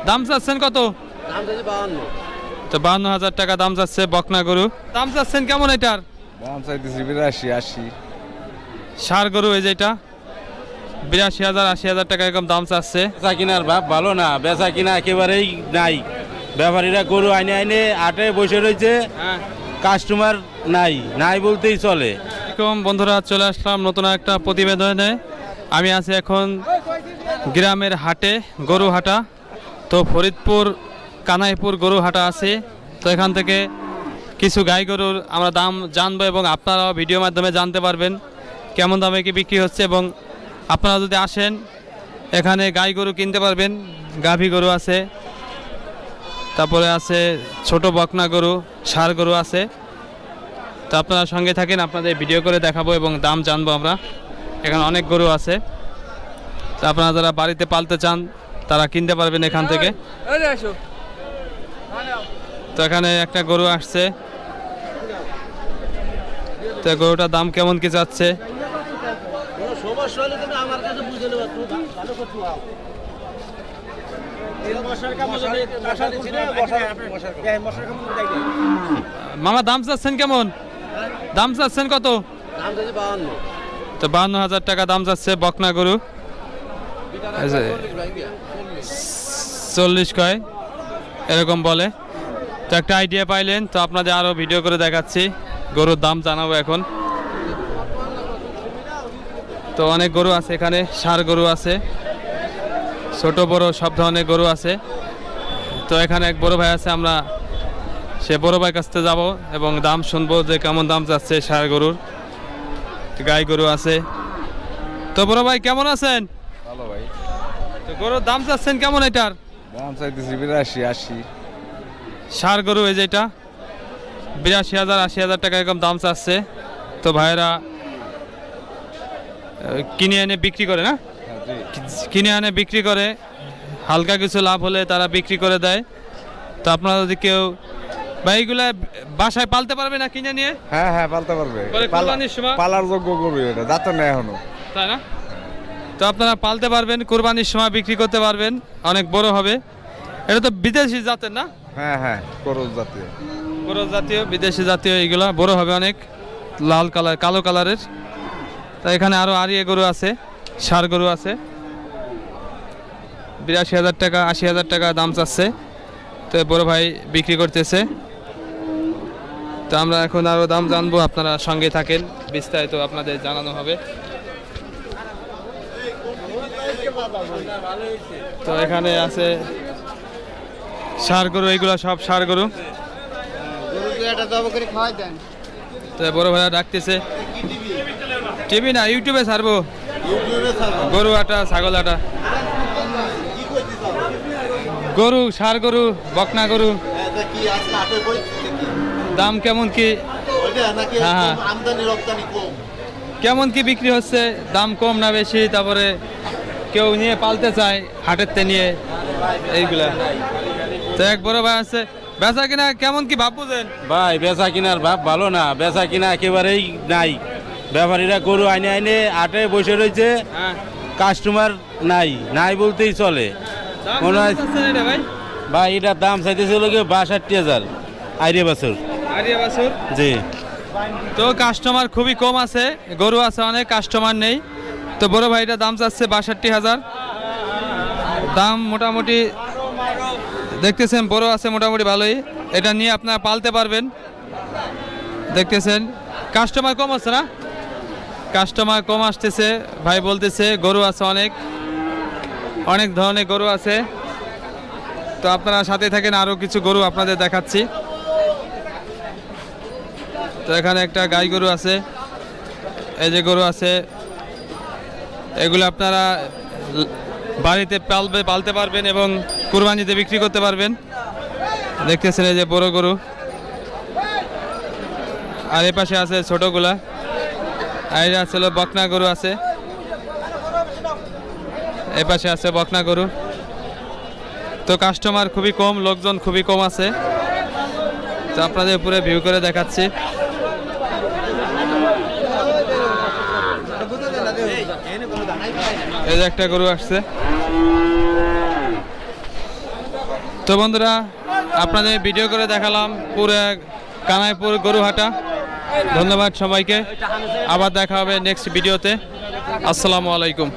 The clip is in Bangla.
দাম চাচ্ছেন কত? তো 52,000 টাকা দাম চাচ্ছে বকনা গরু। দাম চাচ্ছেন কেমন এটার? দাম চাইতেছি 82-80। ষাঁড় গরু এই যেটা 82,000 80,000 টাকা এরকম দাম চাচ্ছে। বেচা কিনার ভাব ভালো না, বেচা কিনা একেবারেই নাই। ব্যাপারীরা গরু আইনে আইনে আটে বসে রয়েছে, কাস্টমার নাই নাই বলতেই চলে। এরকম বন্ধুরা চলে আসলাম নতুন একটা প্রতিবেদনে। আমি আছি এখন গ্রামের হাটে, গরু হাটা। তো ফরিদপুর কানাইপুর গরু হাটা আছে। তো এখান থেকে কিছু গাই গরুর আমরা দাম জানবো এবং আপনারাও ভিডিওর মাধ্যমে জানতে পারবেন কেমন দামে কি বিক্রি হচ্ছে। এবং আপনারা যদি আসেন এখানে গাই গরু কিনতে পারবেন। গাভী গরু আছে, তারপরে আছে ছোট বকনা গরু, ষাঁড় গরু আছে। তো আপনারা সঙ্গে থাকেন, আপনাদের ভিডিও করে দেখাবো এবং দাম জানবো আমরা। এখানে অনেক গরু আছে, তো আপনারা যারা বাড়িতে পালতে চান তারা কিনতে পারবেন এখান থেকে। তো এখানে একটা গরু আসছে, তো গরুটার দাম কেমন কি যাচ্ছে? মামা দাম চাচ্ছেন কেমন? দাম চাচ্ছেন কত? তো 52,000 টাকা দাম যাচ্ছে বকনা গরু। 40 কয় এরকম বলে। তো একটা আইডিয়া পাইলেন, তো আপনাদের আরো ভিডিও করে দেখাচ্ছি, গরুর দাম জানাবো এখন। তো অনেক গরু আছে এখানে, ষাঁড় গরু আছে, ছোট বড় সব ধরনের গরু আছে। তো এখানে এক বড় ভাই আছে, আমরা সে বড় ভাইয়ের কাছ থেকে যাবো এবং দাম শুনবো যে কেমন দাম যাচ্ছে ষাঁড় গরুর। গাই গরু আছে। তো বড় ভাই কেমন আছেন? ভালো ভাই। তো গরুর দাম চাচ্ছেন কেমন এটার? দাম চাইতেছি 82-80। ষাঁড় গরু এই যেটা 82,000 80,000 টাকা এরকম দাম চাচ্ছে। তো ভাইয়েরা কিনে এনে বিক্রি করে না, কিনে এনে বিক্রি করে, হালকা কিছু লাভ হলে তারা বিক্রি করে দেয়। তো আপনারা যদি কেউ ভাই এগুলা বাসায় পালতে পারবে না কিনে নিয়ে? হ্যাঁ হ্যাঁ, পালতে পারবে। কোরবানির সময় পালার যোগ্য গরু এটা, যাত না এখনো, তাই না? তো আপনারা পালতে পারবেন, কোরবানির সময় বিক্রি করতে পারবেন, অনেক বড় হবে। এটা তো বিদেশি জাতের না? হ্যাঁ হ্যাঁ, করজ জাতীয়। বড় জাতীয়, বিদেশি জাতীয়, এইগুলা বড় হবে অনেক, লাল কালার কালো কালারের। তা এখানে আরো আরিয়ে গরু আছে, ষাঁড় গরু আছে। 82,000 টাকা 80,000 টাকা দাম চাচ্ছে। তো বড় ভাই বিক্রি করতেছে। তো আমরা এখন আরো দাম জানবো, আপনারা সঙ্গে থাকেন, বিস্তারিত আপনাদের জানানো হবে। তো এখানে আছে ষাঁড় গরু, এইগুলা সব ষাঁড় গরু। তো বড় ভাইরা ডাকতেছে, টিভি না ইউটিউবে ছাড়বো, গরু আটা ছাগল আটা, গরু ষাঁড় গরু বকনা গরু দাম কেমন কি? হ্যাঁ, কেমন কি বিক্রি হচ্ছে? দাম কম না বেশি? তারপরে কেউ নিয়ে পালতে চায় হাটের তে নিয়ে এইগুলা। তো এক বড় ভাই আছে, বেচা কিনা কেমন কি ভাব বুঝেন? ভাই বেচা কিনার ভাব ভালো না, বেচা কিনা একেবারেই নাই। ব্যাপারীরা গরু আইনে আইনে আটে বসে রয়েছে, কাস্টমার নাই নাই বলতেই চলে। মনে হয় ভাই এটার দাম চাইতেছিল 62,000 আইডিয়া বছর। জি। তো কাস্টমার খুবই কম আছে, গরু আছে অনেক, কাস্টমার নেই। তো বড় ভাইটা দাম চাচ্ছে 62,000। দাম মোটামুটি দেখতেছেন বড় আছে মোটামুটি ভালোই, এটা নিয়ে আপনারা পালতে পারবেন। দেখতেছেন কাস্টমার কম আছে না, কাস্টমার কম আসতেছে, ভাই বলতেছে গরু আছে অনেক, অনেক ধরনের গরু আছে। তো আপনারা সাথে থাকেন, আরো কিছু গরু আপনাদের দেখাচ্ছি। তো এখানে একটা গাই গরু আছে, এই যে গরু আছে, এগুলো আপনারা বাড়িতে পালতে পারবেন এবং কুরবানিতে বিক্রি করতে পারবেন। দেখতেছেন এই যে বড় গরু, আর এ পাশে আছে ছোটগুলা, আর এটা আসলে বকনা গরু আছে, এ পাশে আছে বকনা গরু। তো কাস্টমার খুবই কম, লোকজন খুবই কম আছে। তো আপনাদের উপরে ভিউ করে দেখাচ্ছি। এই যে একটা গরু আসছে, তো বন্ধুরা, আপনাদের ভিডিও করে দেখালাম পুরো কানাইপুর গরুহাটা। ধন্যবাদ সবাইকে, আবার দেখা হবে নেক্সট ভিডিওতে। আসসালামু আলাইকুম।